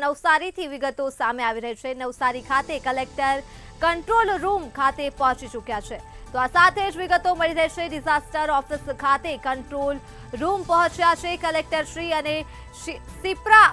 નવસારીથી વિગતો સામે આવી રહી છે। નવસારી ખાતે કલેક્ટર કંટ્રોલ રૂમ ખાતે પહોંચી ચૂક્યા છે। તો આ સાથે જ વિગતો મળી રહી છે। ડિઝાસ્ટર ઓફિસ ખાતે કંટ્રોલ રૂમ પહોંચ્યા છે કલેક્ટર શ્રી અને સિપ્રા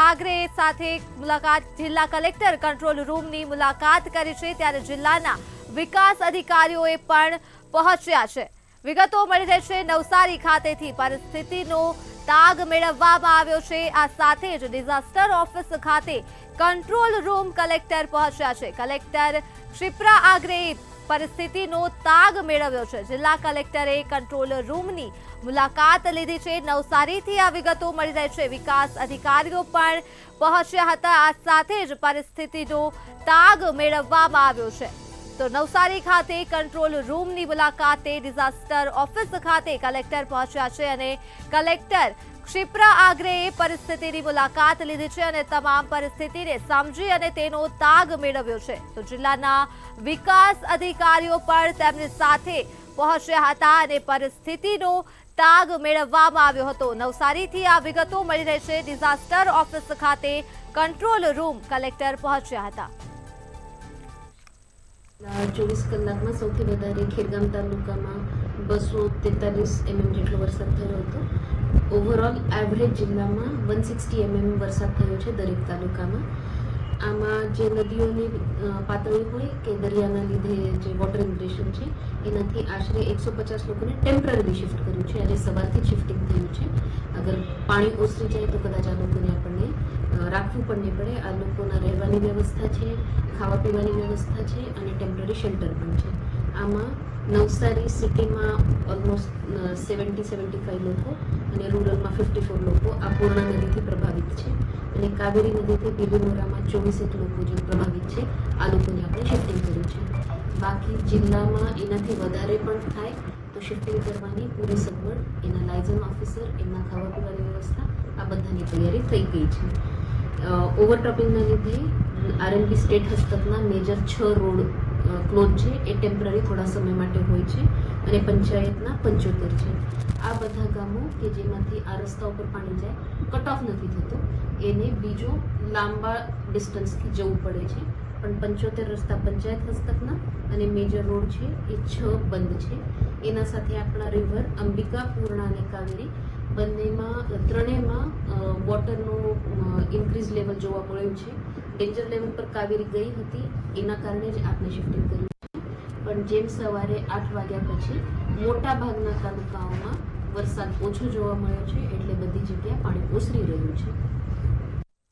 આગ્રે સાથે મુલાકાત। જિલ્લા કલેક્ટર કંટ્રોલ રૂમની મુલાકાત કરી છે, ત્યારે જિલ્લાના વિકાસ અધિકારીઓએ પણ પહોંચ્યા છે। વિગતો મળી રહી છે નવસારી ખાતેથી પરિસ્થિતિનો તાગ મેળવવામાં આવ્યો છે। આ સાથે જ ડિઝાસ્ટર ઓફિસ ખાતે કંટ્રોલ રૂમ કલેક્ટર પહોંચ્યા છે। કલેક્ટર ક્ષિપ્રા આગ્રેએ પરિસ્થિતિનો તાગ મેળવ્યો છે। જિલ્લા કલેક્ટરે કંટ્રોલ રૂમની મુલાકાત લીધી છે। નવસારીથી આ વિગતો મળી રહી છે। વિકાસ અધિકારીઓ પણ પહોંચ્યા હતા। આ સાથે જ પરિસ્થિતિનો તાગ મેળવવામાં આવ્યો છે। તો નવસારી ખાતે કંટ્રોલ રૂમની મુલાકાતે ડિઝાસ્ટર ઓફિસ ખાતે કલેક્ટર પહોંચ્યા છે અને કલેક્ટર ક્ષિપ્રા આગ્રેએ પરિસ્થિતિની મુલાકાત લીધી છે અને તમામ પરિસ્થિતિને સમજી અને તેનો તાગ મેળવ્યો છે। તો જિલ્લાના વિકાસ અધિકારીઓ પણ તેમની સાથે પહોંચ્યા હતા અને પરિસ્થિતિનો તાગ મેળવવામાં આવ્યો હતો। નવસારીથી આ વિગતો મળી રહી છે। ડિઝાસ્ટર ઓફિસ ખાતે કંટ્રોલ રૂમ કલેક્ટર પહોંચ્યા હતા। 24 કલાકમાં સૌથી વધારે ખેરગામ તાલુકામાં 243 mm જેટલો વરસાદ થયો હતો। ઓવરઓલ એવરેજ જિલ્લામાં 160 mm વરસાદ થયો છે દરેક તાલુકામાં। આમાં જે નદીઓની પાતળી હોય કે દરિયાના લીધે જે વોટર ઇન્ગ્રેશન છે એનાથી આશરે 150 લોકોને ટેમ્પરરી શિફ્ટ કર્યું છે। આજે સવારથી શિફ્ટિંગ થયું છે। અગર પાણી ઓસરી જાય તો કદાચ આ લોકોને આપણને રાખવું પણ નહીં પડે। આ લોકોના રહેવાની વ્યવસ્થા છે, ખાવા પીવાની વ્યવસ્થા છે અને ટેમ્પરરી શેલ્ટર પણ છે। આમાં નવસારી સિટીમાં ઓલમોસ્ટ 70-75 લોકો અને રૂરલમાં 54 લોકો આ પૂર્ણા નદીથી પ્રભાવિત છે અને કાવેરી નદીથી બિલીમોરામાં 24 લોકો જે પ્રભાવિત છે આ લોકોને આપણે શિફ્ટિંગ કર્યું છે। બાકી જિલ્લામાં એનાથી વધારે પણ થાય તો શિફ્ટિંગ કરવાની પૂરી સગવડ એના લાયઝન ઓફિસર, એમના ખાવા પીવાની વ્યવસ્થા આ બધાની તૈયારી થઈ ગઈ છે। ઓવરટોપિંગના લીધે આરએનબી સ્ટેટ હસ્તકના મેજર 6 રોડ ક્લોઝ છે, એ ટેમ્પરરી થોડા સમય માટે હોય છે અને પંચાયતના 75 છે। આ બધા ગામો કે જેમાંથી આ રસ્તા ઉપર પાણી જાય કટ ઓફ નથી થતો, એને બીજો લાંબા ડિસ્ટન્સથી જવું પડે છે, પણ 75 રસ્તા પંચાયત હસ્તકના અને મેજર રોડ છે એ 6 બંધ છે। એના સાથે આપણા રિવર અંબિકા, પૂર્ણા અને કાવેરી ત્રણેયમાં વોટરનું ઇન્ક્રીઝ લેવલ જોવા મળ્યું છે। ડેન્જર લેવલ પર કાવેરી ગઈ હતી, એના કારણે જ આપણે શિફ્ટિંગ કર્યું છે। પણ જેમ સવારે 8 વાગ્યા પછી મોટા ભાગના તાલુકાઓમાં વરસાદ ઓછો જોવા મળ્યો છે, એટલે બધી જગ્યાએ પાણી ઓસરી રહ્યું છે।